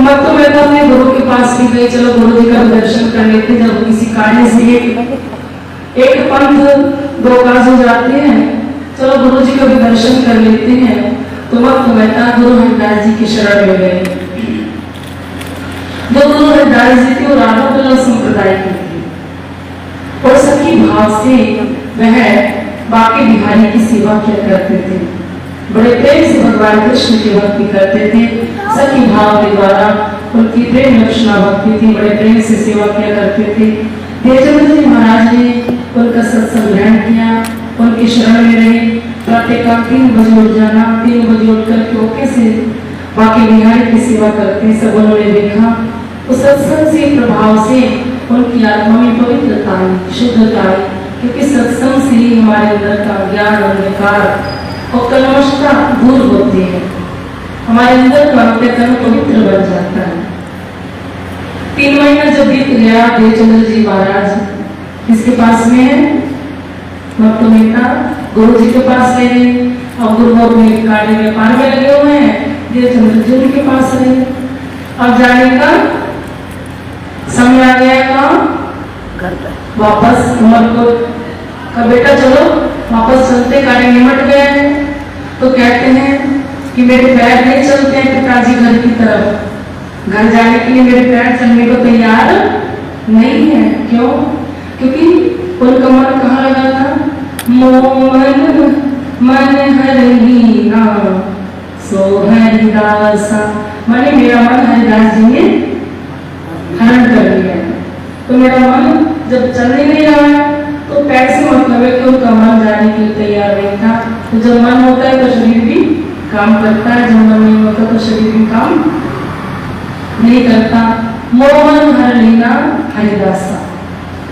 मत तो मैं तो अपने गुरु के पास भी गई, चलो गुरु जी का दर्शन कर लेते, जब किसी कार्य से एक पंथ दो काज हो जाते हैं, चलो गुरु जी का भी दर्शन कर लेते हैं। तो मत मेहता गुरु हरिदास जी की शरण में गए। जो गुरु हरिदास जी थे वो राधा वल्लभ संप्रदाय के थे और सखी भाव से वह बाके बिहारी की सेवा किया करते थे। बड़े प्रेम से भगवान कृष्ण की भक्ति करते थे। सखी भाव के द्वारा उनकी प्रेम लक्षणा भक्ति थी, बड़े प्रेम से सेवा किया करते थे। देवचंद्र जी महाराज ने उनका सत्संग ग्रहण किया, उनकी शरण में रहे। प्रातःकाल 3 बजे उठ जाना, 3 बजे उठ करके वो कैसे बाके बिहारी की सेवा करते सब उन्होंने देखा। उस सत्संग से प्रभाव से उनकी आत्मा में पवित्रता आई, शुद्धता आई, क्योंकि सत्संग से ही हमारे अंदर का ज्ञान अंधकार और कलमशता दूर होती है, हमारे अंदर का अंतःकरण पवित्र बन जाता है। 3 महीना जब बीत गया, देवचंद्र जी महाराज इसके पास में है, भक्त मेहता गुरु जी के पास गए और गुरु अपने कार्य व्यापार में लगे हुए हैं। देवचंद्र जी उनके पास रहे। अब जाने का समय आ गया, घर पे वापस उमर को का बेटा चलो वापस चलते, कार्य निमट गए। तो कहते हैं कि मेरे पैर नहीं चलते हैं पिताजी घर की तरफ, घर जाने के लिए मेरे पैर चलने को तैयार नहीं है। क्यों? क्योंकि उनका मन कहाँ लगा था? मन हरहीना सो हरिदासा, माने मेरा मन हरिदास जी ने हरण कर लिया है। तो मेरा मन जब चलने नहीं रहा है तो पैर से मतलब है कि उनका मन जाने के लिए तैयार नहीं था। तो जब मन होता है तो शरीर भी काम करता है, जब मन नहीं होता तो शरीर भी काम नहीं करता। मोहन हर लीना हरिदासा,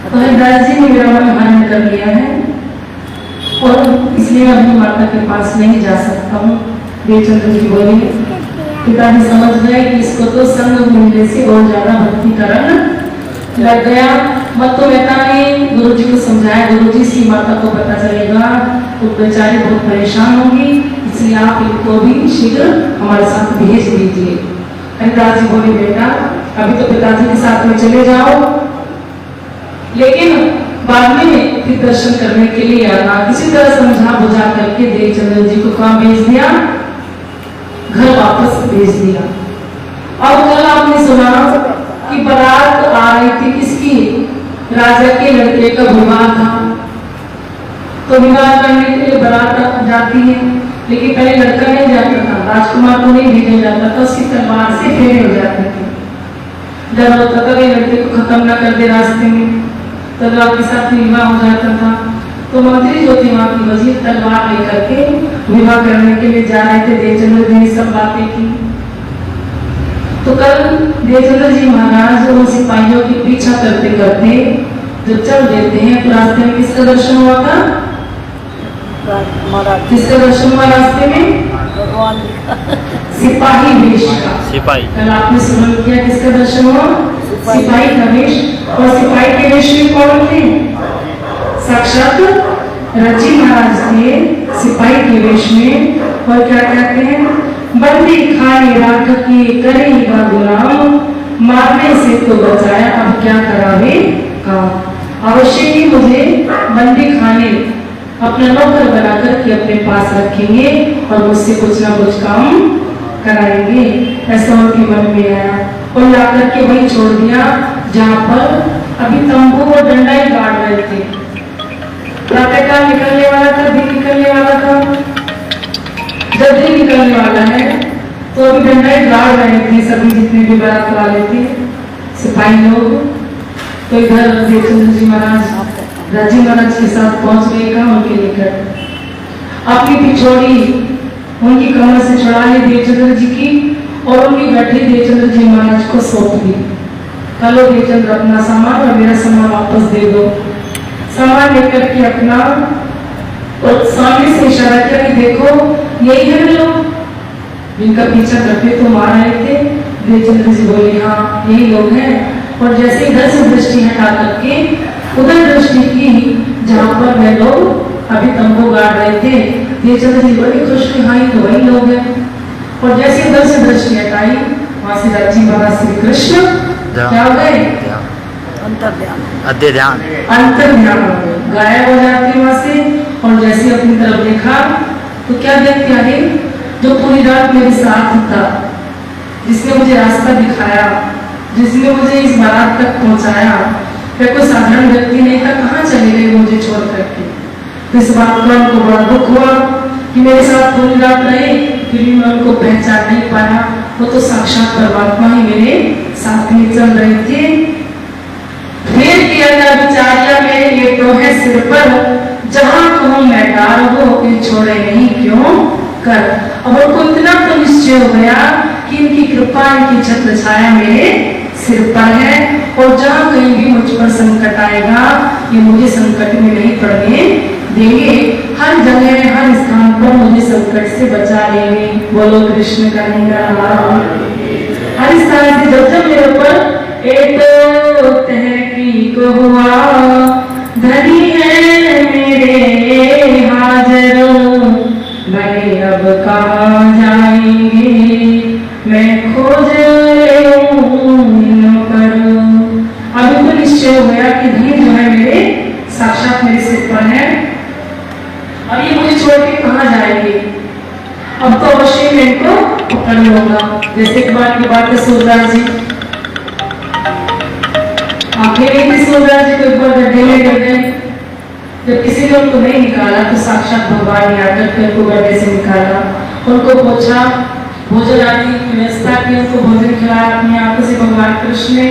तो हरिदास जी ने मेरा मन हरण कर लिया है और इसलिए मैं अपनी माता के पास नहीं जा सकता हूँ। देवचंद्र जी बोले, पिताजी समझ गए कि इसको तो संग मिलने से बहुत ज्यादा भक्ति करन लग गया। मत तो मेहता ने गुरु जी को समझाया, गुरु जी इसकी माता को पता चलेगा तो बेचारी बहुत परेशान होगी, इसलिए आप इनको भी शीघ्र हमारे साथ भेज दीजिए। हरिदास जी बोले, बेटा अभी तो पिताजी के साथ में चले जाओ, लेकिन बाद में फिर दर्शन करने के लिए आना। किसी तरह समझा बुझा करके देवचंद्र जी को कहाँ भेज दिया? घर वापस भेज दिया। और कल आपने सुना कि बारात आ रही थी किसकी? राजा के लड़के का विवाह था। तो विवाह करने के लिए बारात जाती है, लेकिन पहले लड़का नहीं जाता था, राजकुमार को नहीं भेजा जाता था, उसकी तलवार से फेरे हो जाते थे। डर होता था कि लड़के को खत्म न कर दे रास्ते में, तलवार के साथ विवाह हो जाता था। तो मंत्री जो थे वहां की वजीर तलवार लेकर के विवाह करने के लिए जा रहे थे। देवचंद्र जी ने सब बातें की। तो कल देवचंद्र जी महाराज उन सिपाहियों की पीछा करते करते जब चल देते हैं तो रास्ते में किसका दर्शन हुआ था? किसका दर्शन हुआ रास्ते में? सिपाही वेश का। सिपाही कल आपने सुन किया, किसका दर्शन हुआ? सिपाही का वेश। और सिपाही के वेश में कौन थे? साक्षात रजी महाराज थे सिपाही के वेश में। और क्या कहते हैं? बंदी खाए राख की करेगा गुलाम, मारने से तो बचाया अब क्या करावे काम। अवश्य ही मुझे बंदी खाने अपना नौकर बनाकर के अपने पास रखेंगे और मुझसे कुछ ना कुछ काम कराएंगे, ऐसा उनके मन में आया। और लाकर के वही छोड़ दिया जहाँ पर अभी तंबू और डंडा ही गाड़ रहे थे। प्रातःकाल निकलने वाला था, दिन निकलने वाला था। जब दिन निकलने वाला है तो अभी डंडा ही गाड़ रहे थे सभी जितने भी बारात वाले थे सिपाही लोग। तो इधर देवचंद्र जी महाराज राजी महाराज के साथ पहुंच गए। कहा? उनके निकट अपनी पिछोड़ी उनकी कमर से चढ़ा ली देवचंद्र जी की और उनकी बैठी देवचंद्र जी महाराज को सौंप दी। कलो देवचंद्र अपना सामान और मेरा सामान वापस दे दो। सामान लेकर के अपना और सामने से इशारा किया कि देखो यही है लोग जिनका पीछा करते तो मार रहे थे। देवचंद्र जी बोले, हाँ यही लोग हैं। और जैसे इधर से दृष्टि हटा करके उधर दृष्टि की जहाँ पर वे लोग अभी तंबू गाड़ रहे थे। देवचंद्र जी बड़ी खुश कि हाँ तो वही लोग हैं। और जैसे उधर से दृष्टि हटाई वहां से राजी महाराज श्री कृष्ण क्या हो गए, अंतर ध्यान अंतर ध्यान हो गए, गायब हो जाते वहां से। और जैसे अपनी तरफ देखा तो क्या देखते आगे, जो पूरी रात मेरे साथ था, जिसने मुझे रास्ता दिखाया, जिसने मुझे इस बारात तक पहुंचाया, मैं कोई साधारण व्यक्ति नहीं था, कहाँ चले गए मुझे छोड़ करके। तो इस बात का उनको बड़ा दुख हुआ कि मेरे साथ पूरी रात रहे, फिर भी मैं उनको पहचान नहीं पाया। वो तो साक्षात परमात्मा ही मेरे साथ में चल रहे थे। फिर किया था विचारिया मेरे ये तो है सिर पर, जहां कहूं मैं डार हो फिर छोड़े नहीं क्यों कर। अब उनको इतना तो निश्चय हो गया कि इनकी कृपा, इनकी छत्र छाया मेरे सिर पर है, और जहां कहीं भी मुझ पर संकट आएगा, ये मुझे संकट में नहीं पड़ने देंगे। हर जगह हर स्थान पर मुझे संकट से बचा लेंगे। बोलो कृष्ण कन्हैया। हर स्थान से जब जब मेरे ऊपर एक तहकीक हुआ, धनी है मेरे हाजिर, भले अब कहाँ जाएंगे मैं खोज करूं। अभी तो निश्चय हो गया कि धनी जो है मेरे साक्षात मेरे सिर पर है, अब ये मुझे छोड़ के कहाँ जाएंगे। अब तो अवश्य मैं इनको पकड़ लूंगा। जैसे एक बार की बात है, सूरदास जी आंखें नहीं थी, सूरदास जी को एक बार गड्ढे में गिर गए। जब किसी ने उनको नहीं निकाला तो साक्षात भगवान ने आकर के उनको गड्ढे से निकाला, उनको पूछा, भोजन आदि की व्यवस्था की, उनको भोजन खिलाया अपनी आंखों से भगवान कृष्ण ने।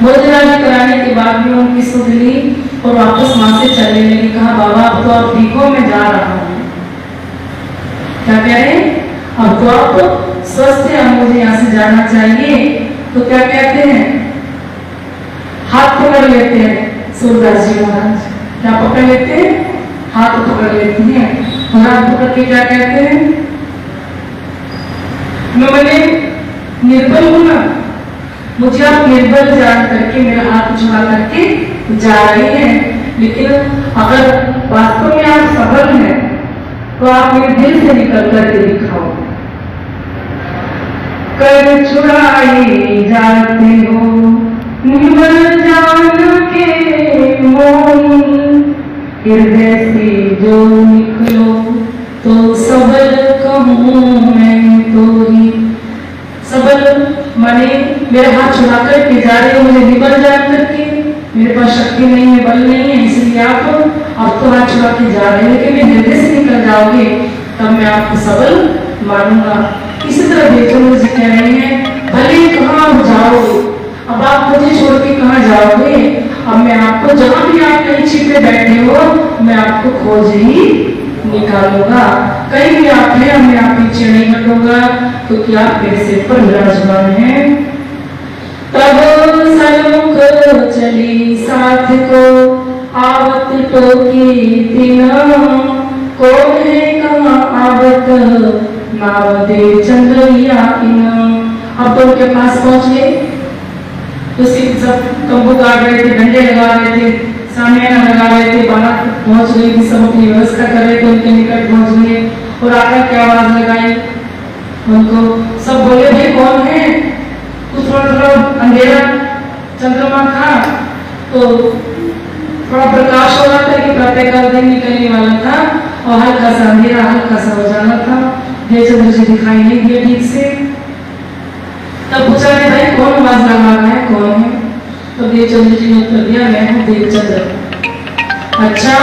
भोजन आदि कराने के बाद भी उनकी सुध ली और वापस वहां से चलने लगी। कहा बाबा अब तो आप ठीक हो, मैं जा रहा हूँ। क्या कह रहे हैं, अब तो आप स्वस्थ है, अब मुझे यहाँ से जाना चाहिए। तो क्या कहते हैं, हाथ पकड़ लेते हैं सूरदास जी महाराज। क्या पकड़ लेते हैं, हाथ पकड़ लेते हैं, और हाथ पकड़ के क्या कहते हैं, मैंने निर्बल हूं ना, मुझे आप निर्बल जान करके मेरा हाथ उछाल करके जा रहे हैं, लेकिन अगर वास्तव में आप सबल हैं तो आप मेरे दिल से निकल करके दिखाओ। कर छुड़ाई जाते हो निर्बल जान के मोही, हृदय से जो निकलो तो सबल कहूँ मैं तो ही। सबल माने मेरा हाथ छुड़ा करके जा रहे हो, मुझे निबल जान करके, मेरे पास शक्ति नहीं है, बल नहीं है, इसलिए आप अब तो हाथ छुड़ा के जा रहे हैं, लेकिन मेरे हृदय से निकल जाओगे तब मैं आपको सबल मानूंगा। इसी तरह बेचंद्र जी कह रहे हैं, भले कहाँ आप जाओगे, अब आप मुझे छोड़ के कहाँ जाओगे, अब मैं आपको जहां भी आप कहीं छिपे बैठे हो, मैं आपको खोज ही निकालूंगा। कहीं भी आप हैं, मैं आप पीछे नहीं हटूंगा, क्योंकि आप मेरे सिर पर विराजमान हैं। तब सन्मुख चली साथ को आवत टोकी तीना, कौन है कहाँ आवत नाव दे चंद्रिया इना। अब तो उनके पास पहुंच गए, तो सब तंबू गाड़ रहे थे, डंडे लगा रहे थे, सामियाना लगा रहे थे, बारात पहुंच गई थी, सब अपनी व्यवस्था कर रहे थे, उनके निकट पहुंच गए और आकर क्या आवाज लगाई उनको। सब बोले भाई कौन है, कुछ थोड़ा थोड़ा अंधेरा चंद्रमा था तो थोड़ा प्रकाश हो रहा था कि प्रातः काल दिन निकलने वाला था, और हल्का सा अंधेरा हल्का सा हो जाना था, देवचंद्र जी दिखाई नहीं दिए ठीक से। तब पूछा कि भाई कौन आवाज लगा रहा है, कौन है। तो देवचंद्र जी ने उत्तर दिया, मैं हूँ देवचंद्र। अच्छा,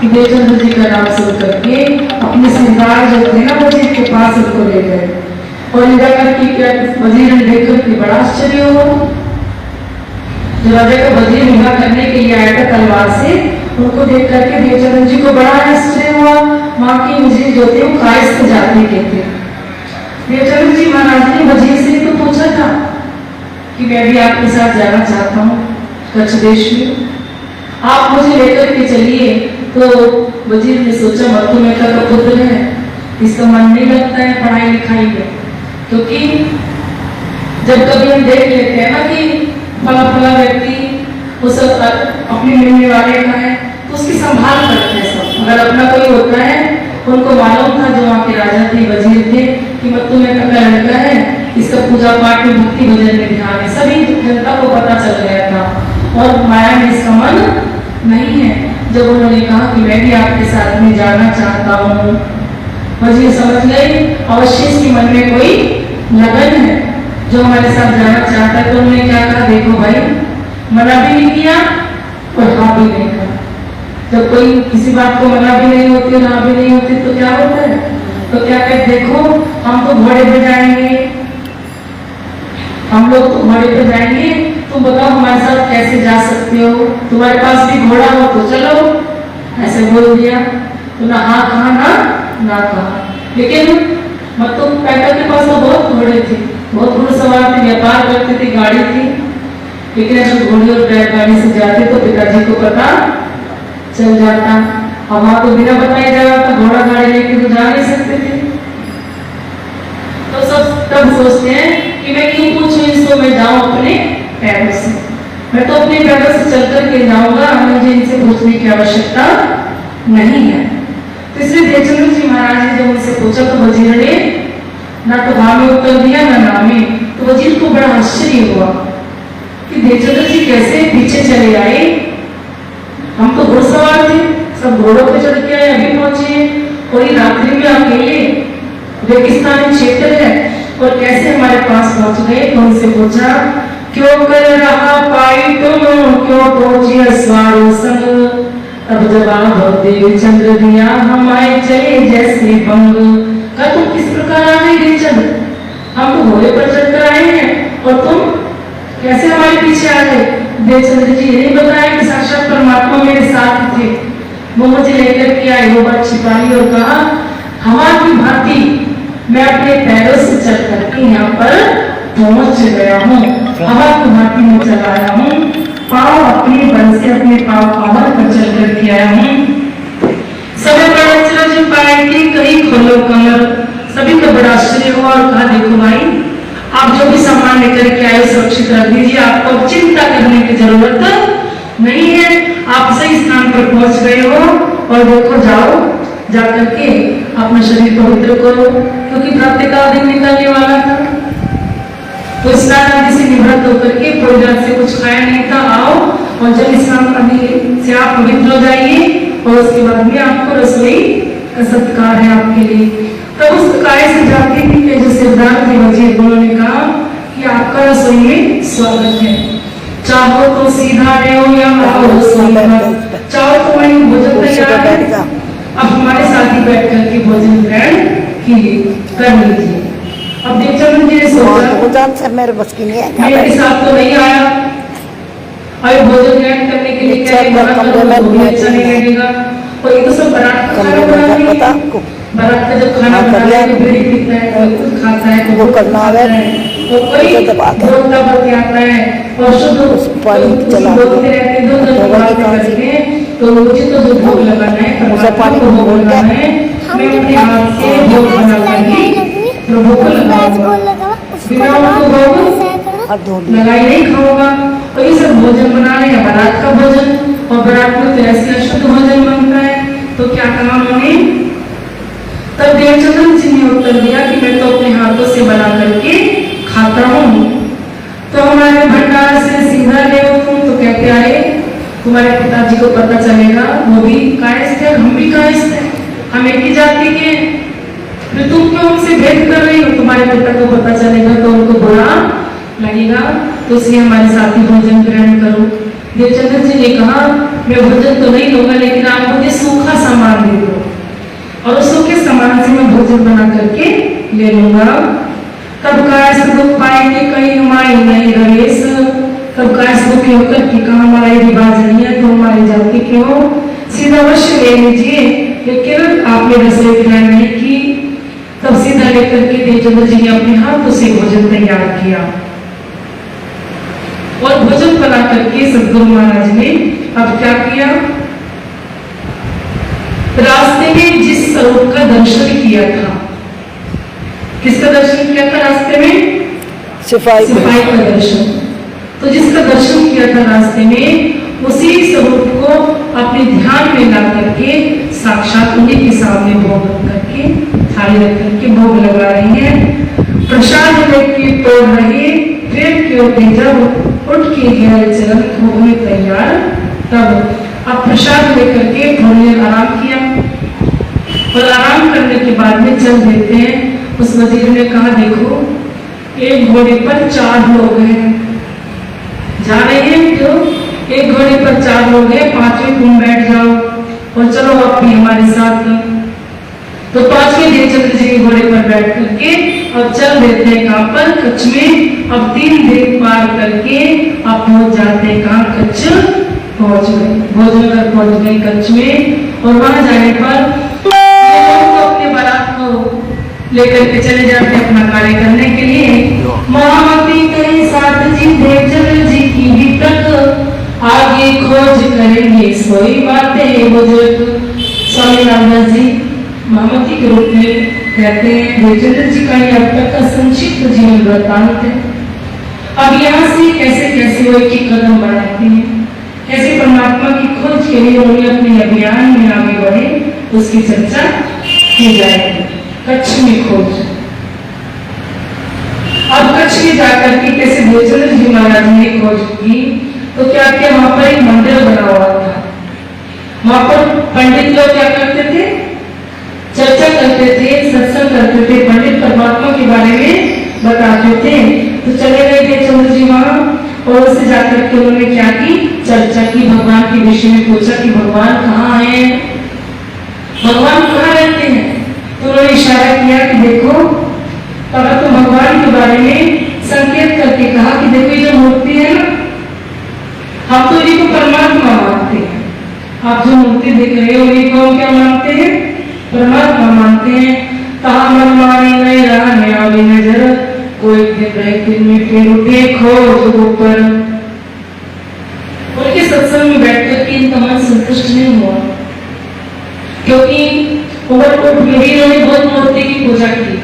देवचंद्र जी का नाम सुन करके अपने श्रृंगार जो थे ना वजीर के पास उनको ले गए, और ले जाकर के क्या वजीर ने देखकर के बड़ा आश्चर्य हुआ। जो राजा का वजीर हमला करने के लिए आया था तलवार से, उनको देख करके देवचंद्र जी को बड़ा आश्चर्य हुआ। वहां की वजीर जो थे वो कायस्थ जाति के थे। देवचंद्र जी महाराज ने वजीर से तो पूछा था कि मैं भी आपके साथ जाना चाहता हूँ कच्छ देश में, आप मुझे लेकर के चलिए। तो वजीर ने सोचा मत्तु मेहता का पुत्र है, इसका मन नहीं लगता है पढ़ाई लिखाई में, क्योंकि जब कभी हम देख लेते हैं ना कि फला फला व्यक्ति वो सब अपने मिलने वाले का है तो उसकी संभाल करते हैं सब। अगर अपना कोई होता है, उनको मालूम था जो वहाँ के राजा थे, वजीर थे, कि मत्तु मेहता का लड़का है, इसका पूजा पाठ में, भक्ति भजन में ध्यान है, सभी जनता को पता चल गया था और माया में इसका मन नहीं है। जब उन्होंने कहा कि मैं भी आपके साथ में जाना चाहता हूँ, वजीर समझ गए अवश्य इसके मन में कोई लगन है जो हमारे साथ जाना चाहता है। तो उन्होंने क्या कहा, देखो भाई, मना भी नहीं किया और हाँ भी नहीं कहा। जब कोई किसी बात को मना भी नहीं होती और हाँ भी नहीं होती तो क्या होता है, तो क्या कहते, देखो हम तो घोड़े पे जाएंगे, हम लोग तो घोड़े पे जाएंगे, तुम बताओ हमारे साथ कैसे जा सकते हो, तुम्हारे पास भी घोड़ा हो तो चलो, ऐसे बोल दिया। तो ना हाँ कहा ना कहा। लेकिन मतलब पैदल के पास तो बहुत घोड़े थे, बहुत घुड़सवार थे, व्यापार करते थे, गाड़ी थी, लेकिन ऐसे घोड़े और बैलगाड़ी से जाते तो पिताजी को पता चल जाता। अब वहां तो बिना बताए जा रहा था, घोड़ा गाड़ी लेके तो जा नहीं सकते थे। तो सब तब सोचते हैं कि मैं क्यों पूछूं इसको, मैं जाऊं अपने पैरों से, मैं तो अपने पैरों से चल करके जाऊंगा, मुझे इनसे पूछने की आवश्यकता नहीं है। तो इसलिए देवचंद्र जी महाराज ने जब उनसे पूछा तो वजीर ने ना तो हाँ में उत्तर दिया ना ना में। तो वजीर को बड़ा आश्चर्य हुआ कि देवचंद्र जी कैसे पीछे चले आए, हम तो घुड़सवार थे, सब घोड़ों पे चढ़ के आए, अभी पहुंचे, कोई रात्रि में अकेले रेगिस्तानी क्षेत्र है और कैसे हमारे पास पहुंच गए। तो उनसे पूछा, क्यों कर रहा पाई तुम, क्यों पहुंची अस्वार संग। तब जवाब देवचंद्र दिया, हम आए चले जैसे पंग। कहा तुम किस प्रकार आ गए देवचंद्र, हम तो घोड़े पर चढ़कर आए हैं और तुम कैसे हमारे पीछे आ गए। देवचंद्र जी यही बताया कि साक्षात परमात्मा मेरे साथ थे, वो मुझे लेकर के आए, वो बात छिपाई और कहा, हवा की भांति मैं अपने पैरों से चल करके यहाँ पर पहुंच गया हूँ, हवा की भांति में चला आया हूँ, पाँव अपने बल से अपने पाँव पावर पर चल करके आया हूँ। सभी बड़ा जो पाएंगे कहीं खोलो कमर। सभी को बड़ा आश्चर्य हुआ और कहा, देखो भाई, आप जो भी सामान लेकर के आए सुरक्षित रख दीजिए, आपको चिंता करने की जरूरत नहीं है, आप सही स्थान पर पहुंच गए हो। और देखो जाओ, जाकर के अपना शरीर पवित्र करो, क्योंकि प्रातःकाल दिन निकलने वाला था। तो स्नान आदि से निवृत्त होकर के थोड़ी रात से कुछ खाया नहीं था, आओ और जब स्नान आदि से आप पवित्र हो जाइए और उसके बाद में आपको रसोई का सत्कार है आपके लिए। तब उस काय से जाके जो सिरदार थे वजीर, उन्होंने कहा कि आपका रसोई में स्वागत है, चाहो तो सीधा रहो या आओ सीधा, चाहो तो वही भोजन तैयार है, अब हमारे साथ ही बैठ करके भोजन ग्रहण कर लीजिए। अब देवचंद्र जी ने सोचा, मेरे बस की नहीं है, मेरे साथ तो नहीं आया, और भोजन ग्रहण करने के लिए क्या अच्छा नहीं लगेगा। और ये तो सब बारात का खाना बना रही है, बारात का जब खाना बनाता है तो बीड़ी पीता है, कोई कुछ खाता है, कोई करना है, तो कोई बोलता बतियाता है और शुद्ध बोलते रहते हैं, दो बातें करते हैं। तो मुझे तो जो भोग लगाना है, परमात्मा को भोग लगाना है, मैं अपने हाथ से भोग बना करके प्रभु को लगाऊंगा, बिना उनको भोग लगाई नहीं खाऊंगा। और ये सब भोजन बना रहे हैं बारात का भोजन, और बारात में तो ऐसे अशुद्ध भोजन बनता है, तो क्या कहा उन्होंने। तब देवचंद्र जी ने उत्तर दिया कि मैं तो अपने हाथों से बना करके खाता हूँ। तो हमारे भंडार से सीधा ले तुम, तो कहते आए तुम्हारे पिताजी को पता चलेगा, वो भी कायस्थ है, हम भी कायस्थ है, हम एक ही जाति के, फिर तुम क्यों हमसे भेद कर रही हो, तुम्हारे पिता को पता चलेगा तो उनको बुरा लगेगा, तो इसलिए हमारे साथ ही भोजन ग्रहण करो। देवचंद्र जी ने कहा, मैं भोजन तो नहीं लूंगा, लेकिन आप मुझे सूखा सामान दे दो और उस सूखे सामान से मैं भोजन बना करके ले लूंगा। तब कायस्थ दुख पाएंगे कहीं हमारी नहीं रमेश, तब कायस्थ दुखी होकर कि कहा हमारा ये रिवाज नहीं है, तो हमारी जाति के हो, सीधा अवश्य ले लीजिए, लेकिन आपने रसोई ग्रहण नहीं की। तब सीधा लेकर के देवचंद्र जी ने अपने हाथों से भोजन तैयार किया और भोजन बना करके सदगुरु महाराज ने अब क्या किया, रास्ते में जिस स्वरूप का दर्शन किया था, किसका दर्शन किया था रास्ते में, सिपाही का दर्शन। तो जिसका दर्शन किया था रास्ते में, उसी स्वरूप को अपने ध्यान में ला करके साक्षात उन्हीं के सामने भोग रख करके, थाली रख करके भोग लगा रही है। प्रसाद लेके तोड़ रहे, फिर क्यों थे जब उठ के गया चरण हुए तैयार तब। अब प्रसाद लेकर के थोड़ी देर आराम किया और आराम करने के बाद में चल देते हैं। उस वजीर ने कहा देखो एक घोड़े पर 4 लोग हैं, जा रहे हैं तो एक घोड़े पर 4 लोग हैं, 5वें तुम बैठ जाओ और चलो आप भी हमारे साथ। तो 5वें देवचंद्र जी के घोड़े पर बैठ करके अब चल देते हैं कहाँ पर, कच्छ में। अब 3 दिन पार करके अब पहुंच जाते हैं कहाँ, कच्छ पहुंच गए, भोजनगर पहुंच गए कच्छ में। और वहां जाने पर तो अपने बारात को लेकर के चले जाते हैं अपना कार्य करने के लिए। महामती कहे साथ जी देवचंद्र जी की भी तक आगे खोज करेंगे सोई बातें बुजुर्ग। स्वामी रामदास जी महामती के रूप में कहते हैं देवचंद्र जी का ये अब तक का संक्षिप्त जीवन वृत्तांत है। अब यहाँ से कैसे कैसे वो एक कदम बढ़ाते हैं, कैसे परमात्मा की खोज के लिए उन्होंने अपने अभियान में आगे बढ़े, उसकी चर्चा की जाएगी। कच्छ में खोज। अब कच्छ में जाकर के कैसे देवचंद्र जी महाराज ने खोज की, तो क्या क्या वहां पर एक मंदिर बना हुआ था। वहां पर पंडित लोग क्या करते थे, चर्चा करते थे, सत्संग करते थे, पंडित परमात्मा के बारे में बताते थे। तो चले गए देवचंद्र जी वहां और उससे जाकर के उन्होंने क्या की, चर्चा की, भगवान के विषय में पूछा कि भगवान कहाँ है, भगवान कहाँ रहते हैं। तो उन्होंने इशारा किया कि देखो, तब तो भगवान के बारे में संकेत करके कहा कि देखो ये जो मूर्ति है ना, हम तो इनको परमात्मा मानते हैं, आप जो मूर्ति देख रहे हो इनको क्या मानते हैं, परमात्मा मानते हैं। कहा मन मानी नहीं रहने वाली नजर, कोई दिन रहे दिन में फिर उठे खोज ऊपर। उनके सत्संग में बैठकर के इनका मन संतुष्ट नहीं हुआ, क्योंकि उमरकोट में भी इन्होंने बहुत मूर्ति की पूजा की।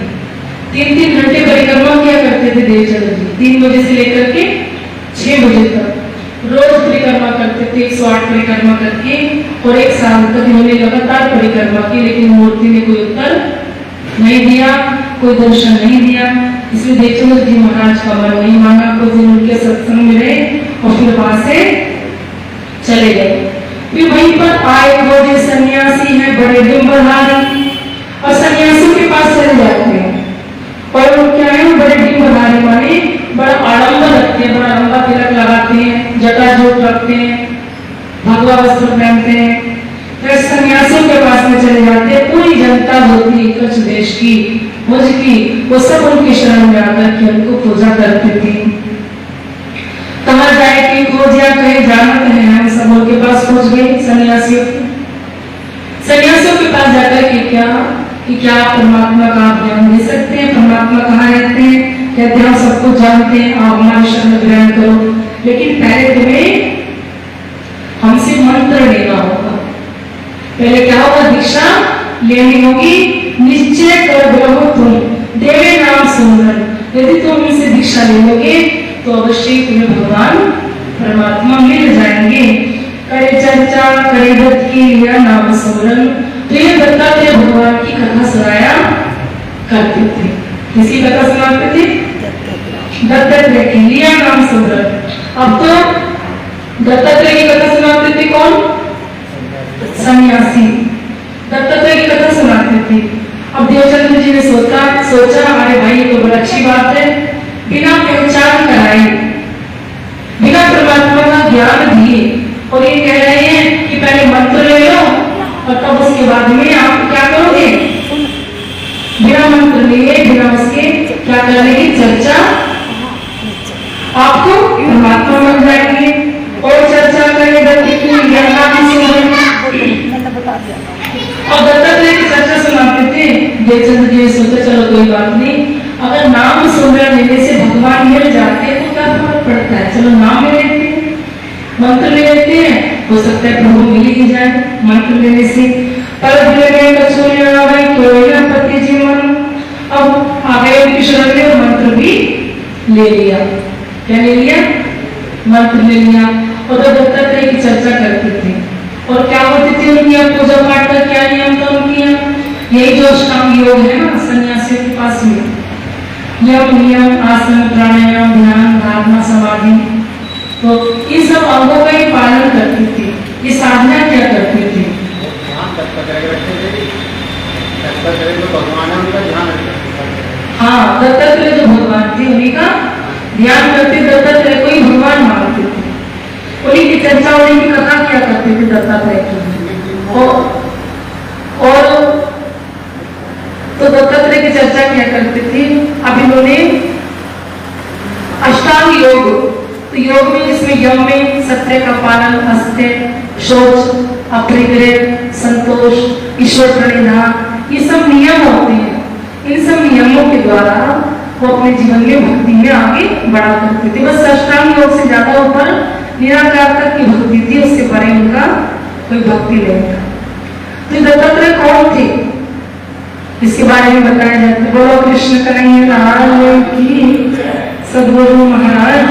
3-3 घंटे परिक्रमा किया करते थे देवचंद्र जी, 3 बजे से लेकर के 6 बजे तक रोज परिक्रमा करते थे, 108 परिक्रमा करके। और 1 साल तक इन्होंने लगातार परिक्रमा की, लेकिन मूर्ति ने कोई उत्तर नहीं दिया, कोई दर्शन नहीं दिया। इसलिए देवचंद्र जी महाराज का मन नहीं माना, कुछ दिन उनके सत्संग में रहे और फिर वहां से चले गए। फिर वहीं पर आए वो जो सन्यासी है बड़े डिम्बधारी, और सन्यासियों के पास चले जाते हैं और वो क्या है, बड़े डिम्बधारी माने बड़ा आडंबर रखते हैं, बड़ा लंबा तिलक लगाते हैं, जटाजूट रखते हैं, भगवा वस्त्र पहनते हैं। फिर सन्यासियों के पास में चले जाते हैं। पूरी जनता होती है कच्छ देश की, भुज की, वो सब उनकी शरण में आकर के उनको पूजा करते थे। कहा जाए कि खोजिया कहे जानत है, हम सब उनके पास पहुंच गए सन्यासियों के पास जाकर के क्या कि क्या आप परमात्मा का आप ज्ञान दे सकते हैं, परमात्मा कहाँ रहते हैं। कहते हम सबको जानते हैं, आप हमारी शरण ग्रहण करो, लेकिन पहले तुम्हें हमसे मंत्र लेना होगा। पहले क्या होगा, दीक्षा लेनी होगी। निश्चय कर ग्रहो तुम देवे नाम सुमरन, यदि तुम इनसे दीक्षा ले लोगे तो अवश्य तुम्हें भगवान परमात्मा मिल जाएंगे। करे चर्चा करे दत्त की लिया नाम सुमरन, तो ये दत्तात्रेय भगवान की कथा सुनाया करते थे। किसी कथा सुनाते थे, दत्तात्रेय की लिया नाम सुमरन। अब तो दत्तात्रेय की कथा सुनाते थे कौन, सन्यासी दत्तात्रेय की कथा सुनाते थे। अब देवचंद्र जी ने सोचा अरे भाई ये तो बड़ी अच्छी बात है, बिना पहचान कराए, बिना परमात्मा का ज्ञान दिए, और ये कह रहे हैं कि पहले मंत्र ले लो और तब उसके बाद में आप क्या करोगे, बिना मंत्र लिए बिना उसके क्या करने की चर्चा, आपको परमात्मा मिल जाएंगे। और चर्चा करें दत्त की ज्ञान और दत्तात्रेय की चर्चा सुनाते थे। देवचंद्र जी ने सोचा चलो कोई बात नहीं, अगर नाम सुमरन लेने से भगवान मिल जाते हैं तो क्या फर्क पड़ता है, चलो नाम ले लेते हैं, मंत्र ले लेते हैं, हो सकता है प्रभु मिल ही जाए मंत्र लेने से। पर पति जीवन अब आ गए उनकी शरण में, मंत्र भी ले लिया। क्या ले लिया, मंत्र ले लिया। और दत्तात्रेय की चर्चा करते थे। और क्या होती थी उनकी पूजा पाठ का क्या नियम था उनकी, यही जो अष्टांग योग है ना सन्यासियों के पास में, यम नियम आसन प्राणायाम ध्यान धारणा समाधि, तो ये सब अंगों का ही पालन करती थी। ये साधना क्या करती थी? हाँ, दत्तात्रेय जो भगवान थे उन्हीं का ध्यान करते, दत्तात्रेय को ही भगवान मानते थे, उन्हीं की चर्चा उन्हीं की कथा किया करते थे दत्तात्रेय की। और तो दत्तात्रेय की चर्चा किया करते थे। अब इन्होंने अष्टांग योग, तो योग में जिसमें यम में सत्य का पालन, अस्त्य, शौच, अपरिग्रह, संतोष, ईश्वर प्रणिधान, ये सब नियम होते हैं। इन सब नियमों के द्वारा वो अपने जीवन में भक्ति में आगे बढ़ा करते थे। बस अष्टांग योग से ज्यादा ऊपर निराकार तक की भक्ति थी, उससे परे उनका कोई भक्ति नहीं था। तो दत्तात्रेय कौन थे इसके बारे में बताया जाता है। बोलो कृष्ण कन्हैया लाल की, सद्गुरु महाराज